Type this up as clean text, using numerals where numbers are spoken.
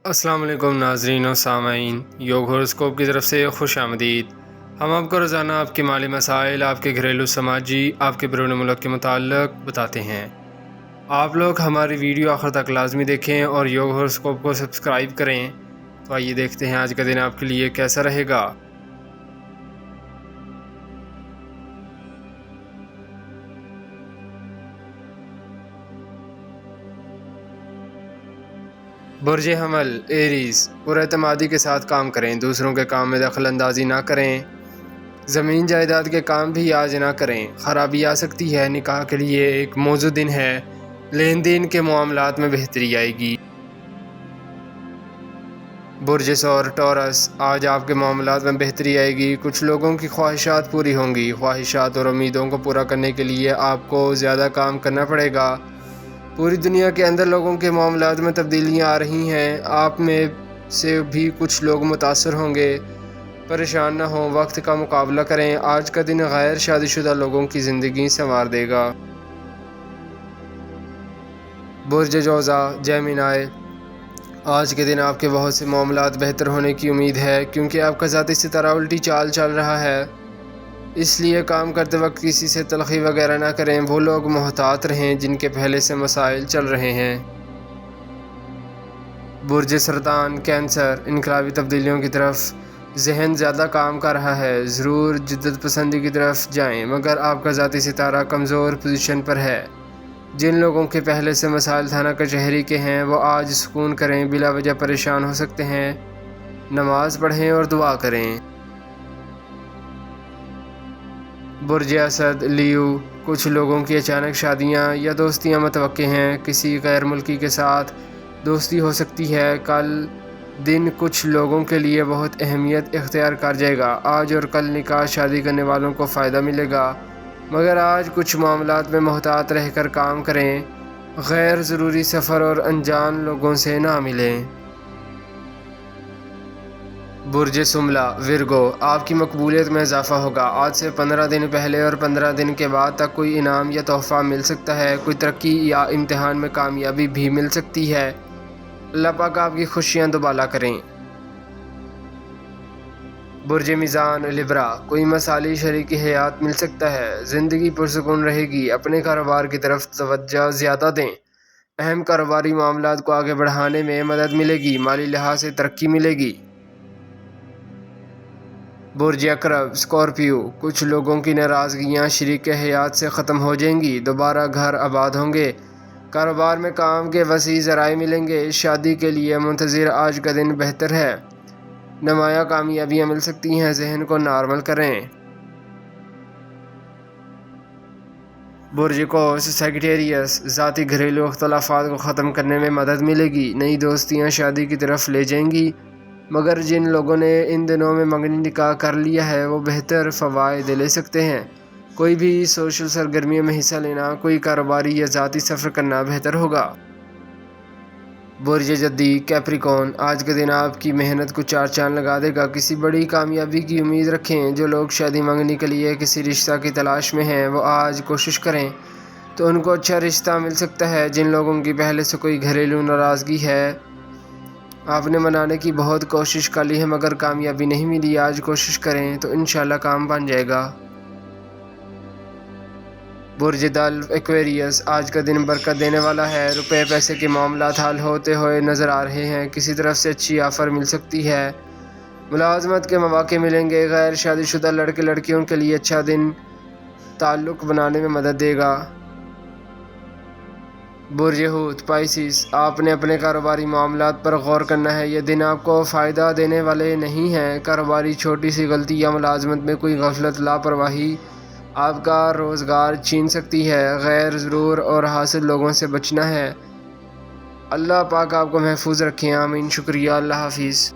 السلام علیکم ناظرین و سامعین، یوگ ہوراسکوپ کی طرف سے خوش آمدید۔ ہم آپ کو روزانہ آپ کے مالی مسائل، آپ کے گھریلو سماجی، آپ کے بیرون ملک کے متعلق بتاتے ہیں۔ آپ لوگ ہماری ویڈیو آخر تک لازمی دیکھیں اور یوگ ہوراسکوپ کو سبسکرائب کریں۔ تو آئیے دیکھتے ہیں آج کا دن آپ کے لیے کیسا رہے گا۔ برج حمل ایریز، پر اعتمادی کے ساتھ کام کریں، دوسروں کے کام میں دخل اندازی نہ کریں۔ زمین جائیداد کے کام بھی آج نہ کریں، خرابی آ سکتی ہے۔ نکاح کے لیے ایک موزوں دن ہے، لین دین کے معاملات میں بہتری آئے گی۔ برج ثور ٹورس، آج آپ کے معاملات میں بہتری آئے گی، کچھ لوگوں کی خواہشات پوری ہوں گی۔ خواہشات اور امیدوں کو پورا کرنے کے لیے آپ کو زیادہ کام کرنا پڑے گا۔ پوری دنیا کے اندر لوگوں کے معاملات میں تبدیلیاں آ رہی ہیں، آپ میں سے بھی کچھ لوگ متاثر ہوں گے۔ پریشان نہ ہوں، وقت کا مقابلہ کریں۔ آج کا دن غیر شادی شدہ لوگوں کی زندگی سنوار دے گا۔ برج جوزا جیمنائی، آج کے دن آپ کے بہت سے معاملات بہتر ہونے کی امید ہے، کیونکہ آپ کا ذاتی ستارہ الٹی چال چل رہا ہے۔ اس لیے کام کرتے وقت کسی سے تلخی وغیرہ نہ کریں۔ وہ لوگ محتاط رہیں جن کے پہلے سے مسائل چل رہے ہیں۔ برج سرطان کینسر، انقلابی تبدیلیوں کی طرف ذہن زیادہ کام کر رہا ہے۔ ضرور جدت پسندی کی طرف جائیں، مگر آپ کا ذاتی ستارہ کمزور پوزیشن پر ہے۔ جن لوگوں کے پہلے سے مسائل تھانہ کچہری کے ہیں وہ آج سکون کریں، بلا وجہ پریشان ہو سکتے ہیں۔ نماز پڑھیں اور دعا کریں۔ برج اسد لیو، کچھ لوگوں کی اچانک شادیاں یا دوستیاں متوقع ہیں۔ کسی غیر ملکی کے ساتھ دوستی ہو سکتی ہے۔ کل دن کچھ لوگوں کے لیے بہت اہمیت اختیار کر جائے گا۔ آج اور کل نکاح شادی کرنے والوں کو فائدہ ملے گا، مگر آج کچھ معاملات میں محتاط رہ کر کام کریں۔ غیر ضروری سفر اور انجان لوگوں سے نہ ملیں۔ برج سملہ ورگو، آپ کی مقبولیت میں اضافہ ہوگا۔ آج سے 15 دن پہلے اور 15 دن کے بعد تک کوئی انعام یا تحفہ مل سکتا ہے۔ کوئی ترقی یا امتحان میں کامیابی بھی مل سکتی ہے۔ اللہ پاک آپ کی خوشیاں دوبالا کریں۔ برج میزان لبرا، کوئی مثالی شریک حیات مل سکتا ہے۔ زندگی پرسکون رہے گی۔ اپنے کاروبار کی طرف توجہ زیادہ دیں۔ اہم کاروباری معاملات کو آگے بڑھانے میں مدد ملے گی۔ مالی لحاظ سے ترقی ملے گی۔ برج عقرب اسکارپیو، کچھ لوگوں کی ناراضگیاں شریک حیات سے ختم ہو جائیں گی۔ دوبارہ گھر آباد ہوں گے۔ کاروبار میں کام کے وسیع ذرائع ملیں گے۔ شادی کے لیے منتظر آج کا دن بہتر ہے۔ نمایاں کامیابیاں مل سکتی ہیں۔ ذہن کو نارمل کریں۔ برج قوس سیجیٹیریس، ذاتی گھریلو اختلافات کو ختم کرنے میں مدد ملے گی۔ نئی دوستیاں شادی کی طرف لے جائیں گی، مگر جن لوگوں نے ان دنوں میں منگنی نکاح کر لیا ہے وہ بہتر فوائد لے سکتے ہیں۔ کوئی بھی سوشل سرگرمیوں میں حصہ لینا، کوئی کاروباری یا ذاتی سفر کرنا بہتر ہوگا۔ برج جدی کیپریکون، آج کا دن آپ کی محنت کو چار چاند لگا دے گا۔ کسی بڑی کامیابی کی امید رکھیں۔ جو لوگ شادی منگنی کے لیے کسی رشتہ کی تلاش میں ہیں وہ آج کوشش کریں تو ان کو اچھا رشتہ مل سکتا ہے۔ جن لوگوں کی پہلے سے کوئی گھریلو ناراضگی ہے، آپ نے منانے کی بہت کوشش کر لی ہے مگر کامیابی نہیں ملی، آج کوشش کریں تو انشاءاللہ کام بن جائے گا۔ برج دلو ایکویریس، آج کا دن برکت دینے والا ہے۔ روپے پیسے کے معاملات حل ہوتے ہوئے نظر آ رہے ہیں۔ کسی طرف سے اچھی آفر مل سکتی ہے۔ ملازمت کے مواقع ملیں گے۔ غیر شادی شدہ لڑکے لڑکیوں کے لیے اچھا دن تعلق بنانے میں مدد دے گا۔ برج حوت پائسیس، آپ نے اپنے کاروباری معاملات پر غور کرنا ہے۔ یہ دن آپ کو فائدہ دینے والے نہیں ہیں۔ کاروباری چھوٹی سی غلطی یا ملازمت میں کوئی غفلت لاپرواہی آپ کا روزگار چھین سکتی ہے۔ غیر ضرور اور حاسد لوگوں سے بچنا ہے۔ اللہ پاک آپ کو محفوظ رکھیں، آمین۔ شکریہ، اللہ حافظ۔